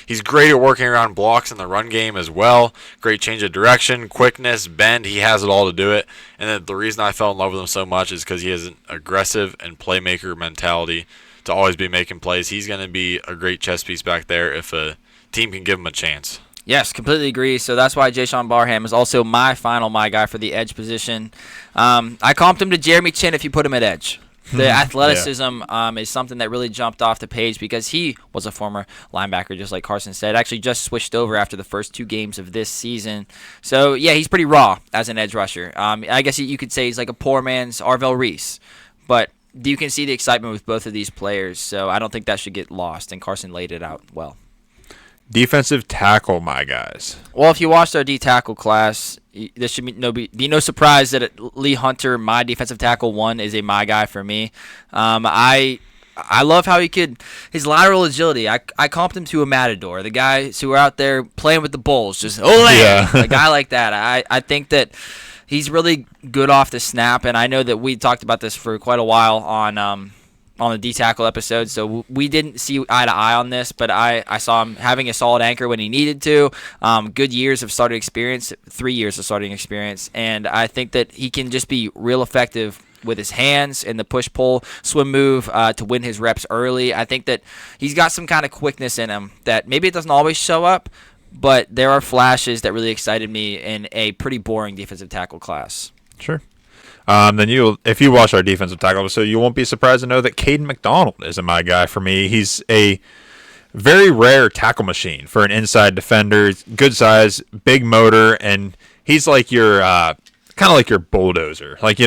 He's great at working around blocks in the run game as well. Great change of direction, quickness, bend. He has it all to do it. And then the reason I fell in love with him so much is because he has an aggressive and playmaker mentality to always be making plays. He's going to be a great chess piece back there if a team can give him a chance. Yes, completely agree. So that's why Jayshon Barham is also my guy for the edge position. I comped him to Jeremy Chin if you put him at edge. The athleticism is something that really jumped off the page because he was a former linebacker, just like Carson said. Actually just switched over after the first 2 games of this season. So, yeah, he's pretty raw as an edge rusher. I guess you could say he's like a poor man's Arvell Reese. But you can see the excitement with both of these players, so I don't think that should get lost, and Carson laid it out well. Defensive tackle, my guys. Well, if you watched our D tackle class, this should be no surprise that Lee Hunter, my defensive tackle 1, is my guy for me. I love how his lateral agility. I comped him to a matador, the guys who are out there playing with the bulls, just a guy like that. I think that he's really good off the snap, and I know that we talked about this for quite a while on the D-tackle episode, so we didn't see eye to eye on this, but I saw him having a solid anchor when he needed to. Good years of starting experience, 3 years of starting experience, and I think that he can just be real effective with his hands and the push-pull swim move to win his reps early. I think that he's got some kind of quickness in him that maybe it doesn't always show up, but there are flashes that really excited me in a pretty boring defensive tackle class. Sure. Then if you watch our defensive tackle episode, you won't be surprised to know that Caden McDonald is my guy for me. He's a very rare tackle machine for an inside defender. Good size, big motor, and he's like your kind of like your bulldozer. Like,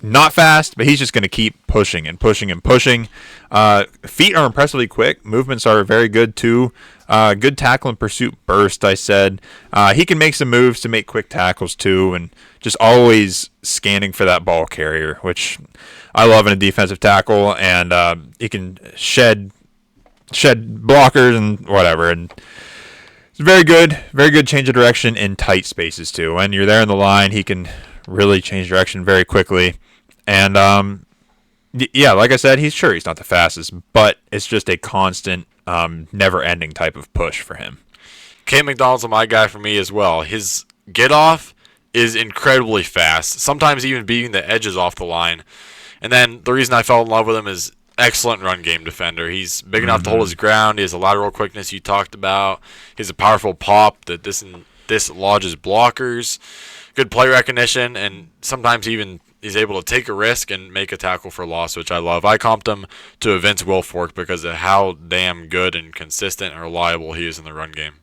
not fast, but he's just going to keep pushing and pushing and pushing. Feet are impressively quick. Movements are very good too. Good tackle and pursuit burst, I said. He can make some moves to make quick tackles too, and just always scanning for that ball carrier, which I love in a defensive tackle. And he can shed blockers and whatever. And it's very good change of direction in tight spaces too. When you're there in the line, he can really change direction very quickly. And like I said, he's not the fastest, but it's just a constant, never-ending type of push for him. Cam McDonald's my guy for me as well. His get-off is incredibly fast, sometimes even beating the edges off the line. And then the reason I fell in love with him is excellent run game defender. He's big enough to hold his ground. He has a lateral quickness you talked about. He has a powerful pop that dislodges blockers. Good play recognition, and sometimes even he's able to take a risk and make a tackle for loss, which I love. I comped him to a Vince Wilfork because of how damn good and consistent and reliable he is in the run game.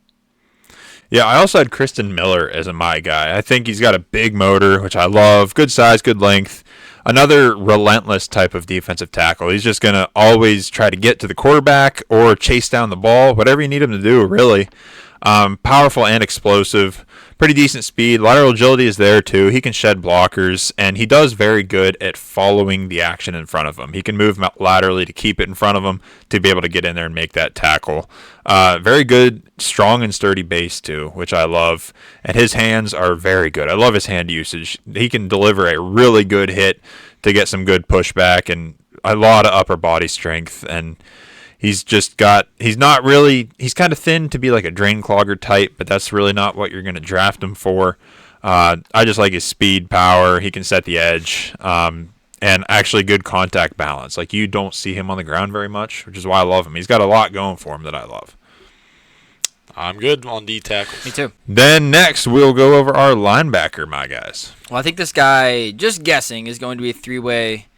Yeah, I also had Kristen Miller as my guy. I think he's got a big motor, which I love. Good size, good length. Another relentless type of defensive tackle. He's just going to always try to get to the quarterback or chase down the ball, whatever you need him to do, really. Powerful and explosive. Pretty decent speed. Lateral agility is there too. He can shed blockers, and he does very good at following the action in front of him. He can move laterally to keep it in front of him to be able to get in there and make that tackle. Very good, strong and sturdy base too, which I love. And his hands are very good. I love his hand usage. He can deliver a really good hit to get some good pushback and a lot of upper body strength. And he's kind of thin to be like a drain clogger type, but that's really not what you're going to draft him for. I just like his speed, power. He can set the edge, and actually good contact balance. Like, you don't see him on the ground very much, which is why I love him. He's got a lot going for him that I love. I'm good on D tackles. Me too. Then next, we'll go over our linebacker, my guys. Well, I think this guy, just guessing, is going to be a three-way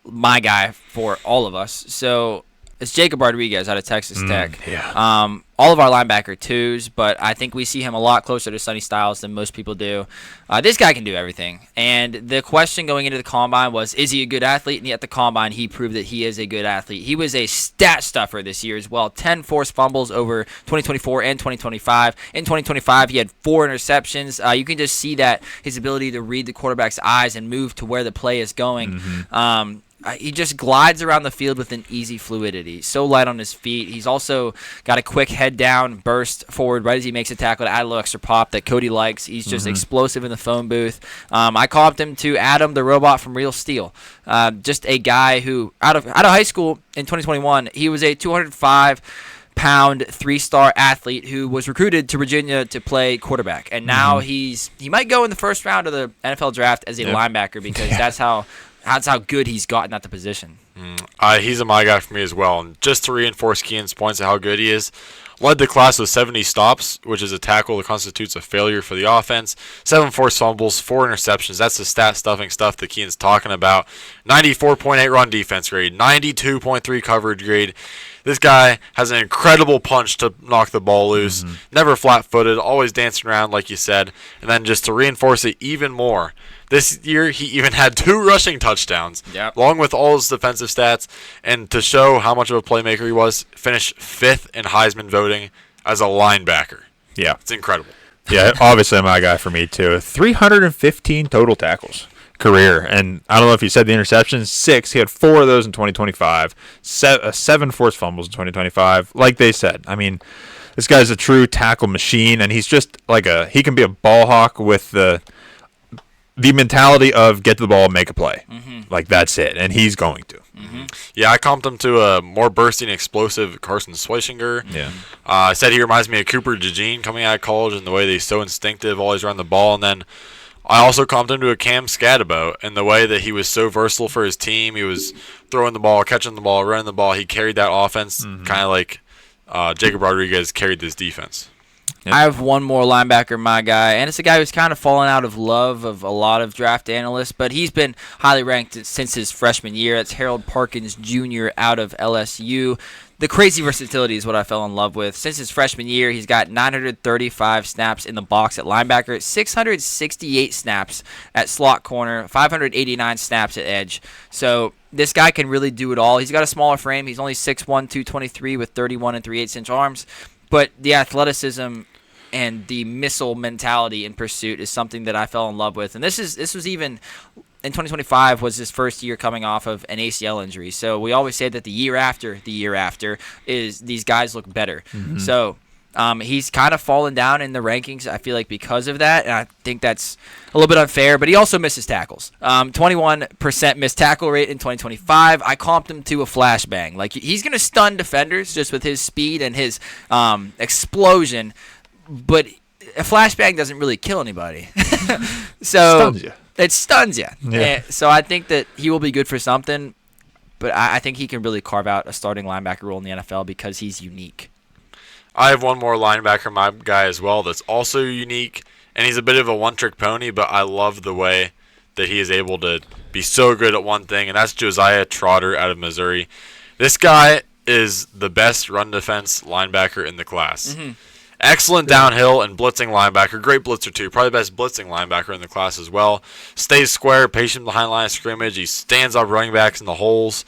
my guy for all of us. So it's Jacob Rodriguez out of Texas Tech. Yeah. All of our linebacker twos, but I think we see him a lot closer to Sonny Styles than most people do. This guy can do everything. And the question going into the Combine was, is he a good athlete? And at the Combine, he proved that he is a good athlete. He was a stat stuffer this year as well. 10 forced fumbles over 2024 and 2025. In 2025, he had 4 interceptions. You can just see that his ability to read the quarterback's eyes and move to where the play is going. He just glides around the field with an easy fluidity. So light on his feet. He's also got a quick head down burst forward right as he makes a tackle to add a little extra pop that Cody likes. He's just explosive in the phone booth. I comped him to Adam the Robot from Real Steel. Just a guy who, out of high school in 2021, he was a 205-pound 3-star athlete who was recruited to Virginia to play quarterback. And now he might go in the first round of the NFL draft as a linebacker because that's how good he's gotten at the position. He's a my guy for me as well. And just to reinforce Kean's points of how good he is, led the class with 70 stops, which is a tackle that constitutes a failure for the offense. 7 forced fumbles, 4 interceptions. That's the stat-stuffing stuff that Kean's talking about. 94.8 run defense grade, 92.3 coverage grade. This guy has an incredible punch to knock the ball loose. Never flat-footed, always dancing around like you said. And then just to reinforce it even more, this year he even had 2 rushing touchdowns, along with all his defensive stats. And to show how much of a playmaker he was, finished 5th in Heisman voting as a linebacker. Yeah. It's incredible. Yeah, obviously my guy for me too. 315 total tackles career, and I don't know if you said the interceptions, 6. He had 4 of those in 2025. 7 forced fumbles in 2025. Like they said, I mean, this guy's a true tackle machine, and he's just like he can be a ball hawk with the mentality of get the ball, make a play. Like, that's it, and he's going to. Yeah, I comped him to a more bursting, explosive Carson Schweizinger. Yeah. I said he reminds me of Cooper DeJean coming out of college and the way that he's so instinctive, always around the ball. And then I also comped him to a Cam Scatabo and the way that he was so versatile for his team. He was throwing the ball, catching the ball, running the ball. He carried that offense kind of like Jacob Rodriguez carried this defense. I have one more linebacker, my guy, and it's a guy who's kind of fallen out of love of a lot of draft analysts, but he's been highly ranked since his freshman year. That's Harold Parkins Jr. out of LSU. The crazy versatility is what I fell in love with. Since his freshman year, he's got 935 snaps in the box at linebacker, 668 snaps at slot corner, 589 snaps at edge. So this guy can really do it all. He's got a smaller frame. He's only 6'1", 223 with 31 3/8-inch arms, but the athleticism and the missile mentality in pursuit is something that I fell in love with. And this was even in 2025 was his first year coming off of an ACL injury. So we always say that the year after is these guys look better. So he's kind of fallen down in the rankings, I feel like, because of that, and I think that's a little bit unfair, but he also misses tackles. 21% missed tackle rate in 2025. I comped him to a flashbang. Like, he's going to stun defenders just with his speed and his explosion, but a flashbang doesn't really kill anybody. So Stuns you. it stuns you. Yeah. So I think that he will be good for something, but I think he can really carve out a starting linebacker role in the NFL because he's unique. I have one more linebacker, my guy as well, that's also unique, and he's a bit of a one-trick pony, but I love the way that he is able to be so good at one thing, and that's Josiah Trotter out of Missouri. This guy is the best run defense linebacker in the class. Excellent downhill and blitzing linebacker. Great blitzer, too. Probably the best blitzing linebacker in the class as well. Stays square, patient behind line of scrimmage. He stands up running backs in the holes.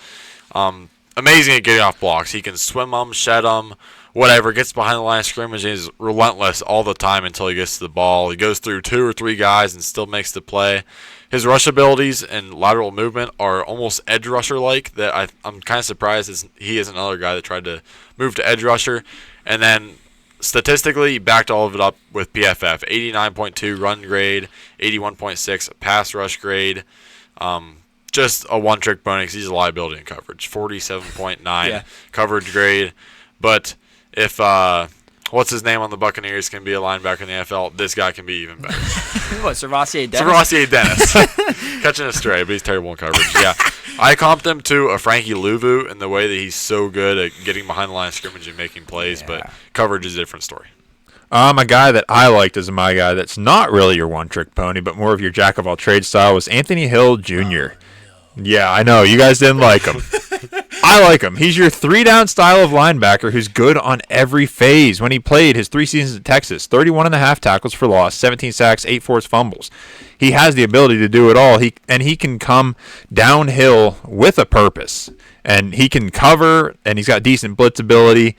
Amazing at getting off blocks. He can swim them, shed them, whatever, gets behind the line of scrimmage and is relentless all the time until he gets to the ball. He goes through 2 or 3 guys and still makes the play. His rush abilities and lateral movement are almost edge rusher-like. That I'm kind of surprised he is another guy that tried to move to edge rusher. And then statistically, he backed all of it up with PFF. 89.2 run grade, 81.6 pass rush grade. Just a one-trick pony because he's a liability in coverage. 47.9 coverage grade. But if what's his name on the Buccaneers can be a linebacker in the NFL, this guy can be even better. What, Servassier Dennis? Servassier Dennis. Catching a stray, but he's terrible in coverage. Yeah. I comped him to a Frankie Louvu in the way that he's so good at getting behind the line of scrimmage and making plays, but coverage is a different story. A guy that I liked as my guy that's not really your one-trick pony, but more of your jack-of-all-trades style was Anthony Hill Jr. Yeah, I know. You guys didn't like him. I like him. He's your 3-down style of linebacker who's good on every phase. When he played his 3 seasons at Texas, 31.5 tackles for loss, 17 sacks, 8 forced fumbles. He has the ability to do it all. He can come downhill with a purpose. And he can cover, and he's got decent blitz ability.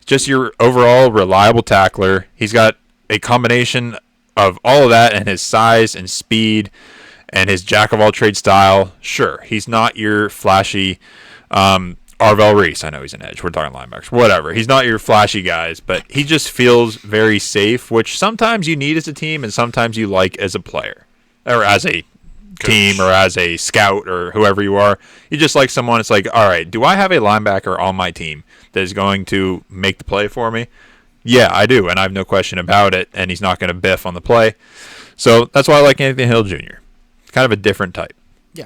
Just your overall reliable tackler. He's got a combination of all of that and his size and speed and his jack-of-all-trades style. Sure, he's not your flashy Arvell Reese. I know he's an edge. We're talking linebackers. Whatever. He's not your flashy guys, but he just feels very safe, which sometimes you need as a team and sometimes you like as a player or as a team or as a scout or whoever you are. You just like someone. It's like, all right, do I have a linebacker on my team that is going to make the play for me? Yeah, I do, and I have no question about it, and he's not going to biff on the play. So that's why I like Anthony Hill Jr. Kind of a different type. Yeah.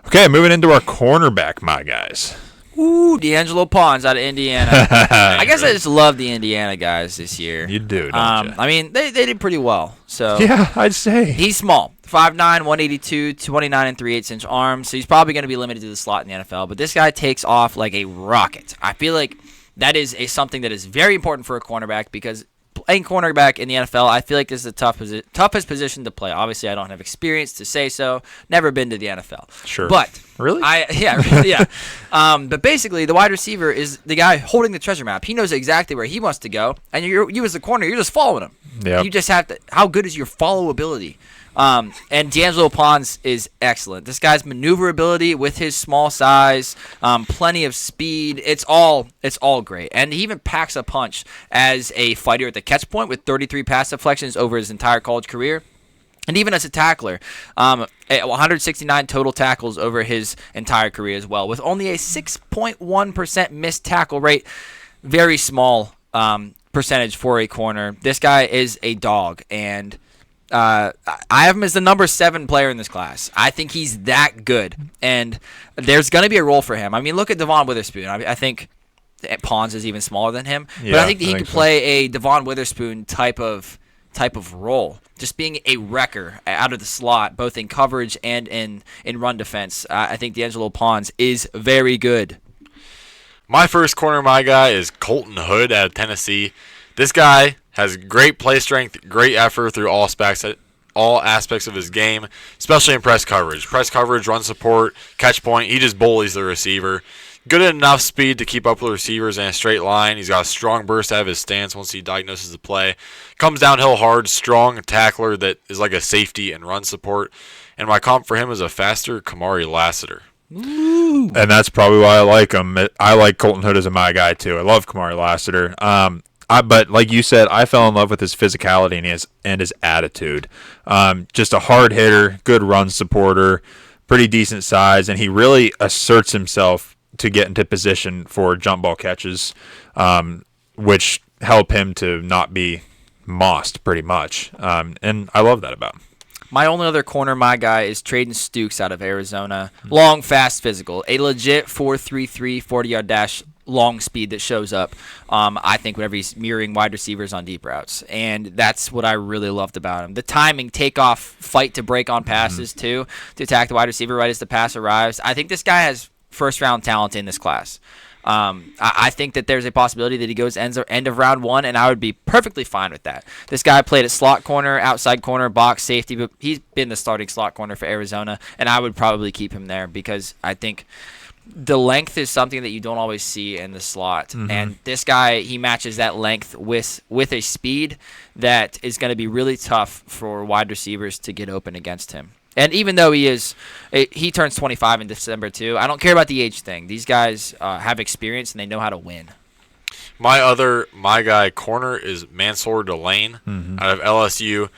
Okay, moving into our cornerback, my guys. Ooh, D'Angelo Pons out of Indiana. I guess I just love the Indiana guys this year. You do, don't you? I mean, they did pretty well. So yeah, I'd say. He's small. 5'9", 182, 29 and 3/8-inch arms. So he's probably going to be limited to the slot in the NFL. But this guy takes off like a rocket. I feel like that is something that is very important for a cornerback because playing cornerback in the NFL, I feel like this is the toughest position to play. Obviously, I don't have experience to say so. Never been to the NFL. Sure. But really? Yeah. But basically, the wide receiver is the guy holding the treasure map. He knows exactly where he wants to go, and you as the corner, you're just following him. Yep. You just have to. How good is your followability? And D'Angelo Pons is excellent. This guy's maneuverability with his small size, plenty of speed. It's all great. And he even packs a punch as a fighter at the catch point with 33 pass deflections over his entire college career. And even as a tackler, 169 total tackles over his entire career as well, with only a 6.1% missed tackle rate. Very small percentage for a corner. This guy is a dog, and I have him as the number 7 player in this class. I think he's that good, and there's going to be a role for him. I mean, look at Devon Witherspoon. I think Pons is even smaller than him, but I think he could play a Devon Witherspoon type of role, just being a wrecker out of the slot, both in coverage and in run defense. I think D'Angelo Pons is very good. My first corner, my guy, is Colton Hood out of Tennessee. This guy has great play strength, great effort through all aspects of his game, especially in press coverage. Press coverage, run support, catch point. He just bullies the receiver. Good enough speed to keep up with receivers in a straight line. He's got a strong burst out of his stance once he diagnoses the play. Comes downhill hard, strong tackler that is like a safety and run support. And my comp for him is a faster Kamari Lassiter. Ooh. And that's probably why I like him. I like Colton Hood as my guy too. I love Kamari Lassiter. But like you said, I fell in love with his physicality and his attitude. Just a hard hitter, good run supporter, pretty decent size, and he really asserts himself to get into position for jump ball catches, which help him to not be mossed pretty much. And I love that about him. My only other corner, my guy, is Traden Stukes out of Arizona. Long, fast, physical. A legit 4.33 40-yard dash long speed that shows up, I think, whenever he's mirroring wide receivers on deep routes. And that's what I really loved about him. The timing, takeoff, fight to break on passes, too, to attack the wide receiver right as the pass arrives. I think this guy has first-round talent in this class. I think that there's a possibility that he goes end of round 1, and I would be perfectly fine with that. This guy played at slot corner, outside corner, box safety, but he's been the starting slot corner for Arizona, and I would probably keep him there because I think the length is something that you don't always see in the slot. And this guy, he matches that length with a speed that is going to be really tough for wide receivers to get open against him. And even though he turns 25 in December too, I don't care about the age thing. These guys have experience and they know how to win. My guy corner is Mansour Delane out of LSU.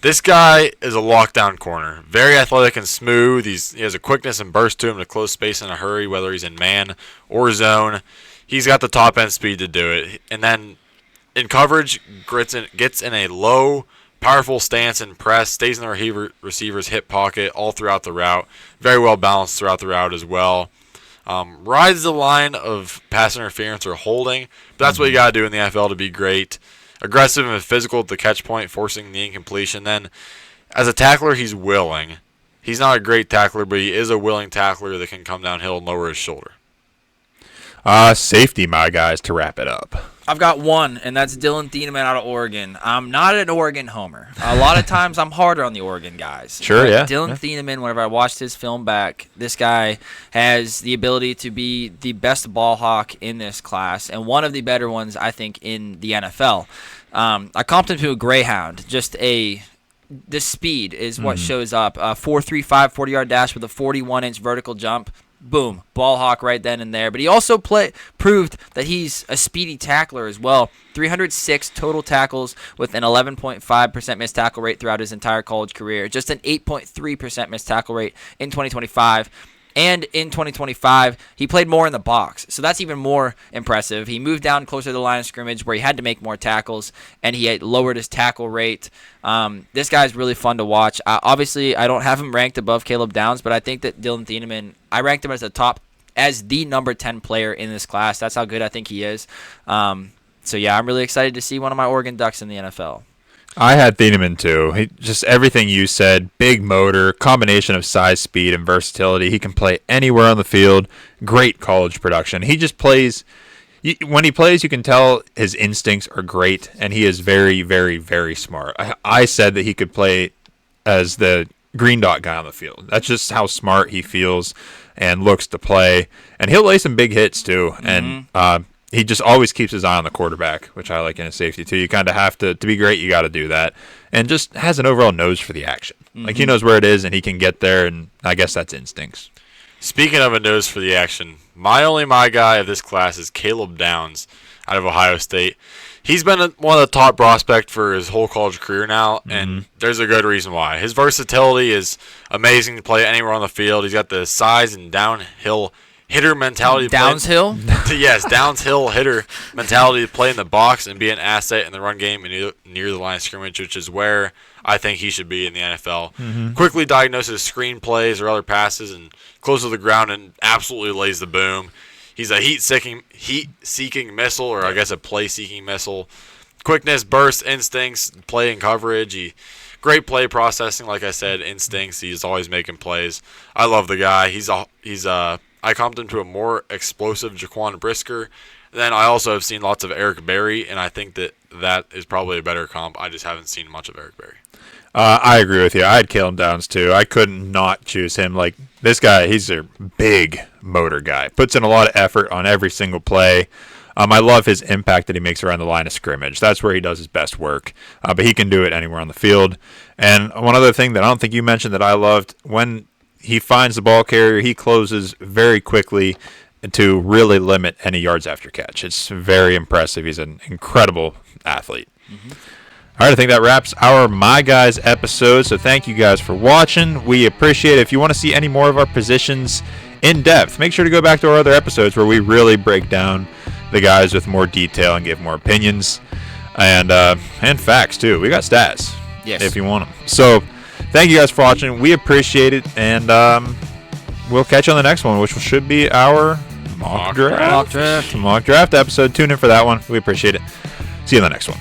This guy is a lockdown corner. Very athletic and smooth. He has a quickness and burst to him to close space in a hurry, whether he's in man or zone. He's got the top end speed to do it. And then in coverage, gets in a low, powerful stance and press, stays in the receiver's hip pocket all throughout the route. Very well balanced throughout the route as well. Rides the line of pass interference or holding. But that's what you got to do in the NFL to be great. Aggressive and physical at the catch point, forcing the incompletion. Then, as a tackler, he's willing. He's not a great tackler, but he is a willing tackler that can come downhill and lower his shoulder. Safety, my guys, to wrap it up. I've got one, and that's Dylan Thieneman out of Oregon. I'm not an Oregon homer. A lot of times I'm harder on the Oregon guys. Sure, but yeah. Dylan Thieneman, whenever I watched his film back, this guy has the ability to be the best ball hawk in this class, and one of the better ones, I think, in the NFL. I comped him to a Greyhound. The speed is what shows up. 4.35 40-yard dash with a 41-inch vertical jump. Boom, ball hawk right then and there. But he also proved that he's a speedy tackler as well. 306 total tackles with an 11.5% missed tackle rate throughout his entire college career. Just an 8.3% missed tackle rate in 2025. And in 2025, he played more in the box. So that's even more impressive. He moved down closer to the line of scrimmage where he had to make more tackles, and he had lowered his tackle rate. This guy's really fun to watch. Obviously, I don't have him ranked above Caleb Downs, but I think that Dylan Thieneman, I ranked him as the number 10 player in this class. That's how good I think he is. So, yeah, I'm really excited to see one of my Oregon Ducks in the NFL. I had Thieneman too. Just everything you said, big motor, combination of size, speed, and versatility. He can play anywhere on the field. Great college production. He just plays. When he plays, you can tell his instincts are great, and he is very, very, very smart. I said that he could play as the green dot guy on the field. That's just how smart he feels and looks to play. And he'll lay some big hits too. And he just always keeps his eye on the quarterback, which I like in a safety too. You kind of have to be great, you got to do that. And just has an overall nose for the action. Like he knows where it is and he can get there, and I guess that's instincts. Speaking of a nose for the action, my guy of this class is Caleb Downs out of Ohio State. He's been one of the top prospects for his whole college career now, and there's a good reason why. His versatility is amazing to play anywhere on the field. He's got the size and downhill hitter mentality. Downshill? Yes, downhill hitter mentality to play in the box and be an asset in the run game and near the line of scrimmage, which is where I think he should be in the NFL. Quickly diagnoses screen plays or other passes and close to the ground and absolutely lays the boom. He's a heat-seeking missile, or I guess a play-seeking missile. Quickness, burst, instincts, play and coverage. Great play processing, like I said, instincts. He's always making plays. I love the guy. I comped him to a more explosive Jaquan Brisker. Then I also have seen lots of Eric Berry, and I think that is probably a better comp. I just haven't seen much of Eric Berry. I agree with you. I had Caleb Downs too. I couldn't not choose him. Like this guy, he's a big motor guy. Puts in a lot of effort on every single play. I love his impact that he makes around the line of scrimmage. That's where he does his best work. But he can do it anywhere on the field. And one other thing that I don't think you mentioned that I loved, when he finds the ball carrier, he closes very quickly to really limit any yards after catch. It's very impressive. He's an incredible athlete. All right, I think that wraps our My Guys episode. So thank you guys for watching. We appreciate it. If you want to see any more of our positions in depth, make sure to go back to our other episodes where we really break down the guys with more detail and give more opinions and facts too. We got stats, if you want them. So thank you guys for watching. We appreciate it, and we'll catch you on the next one, which should be our mock draft episode. Tune in for that one. We appreciate it. See you in the next one.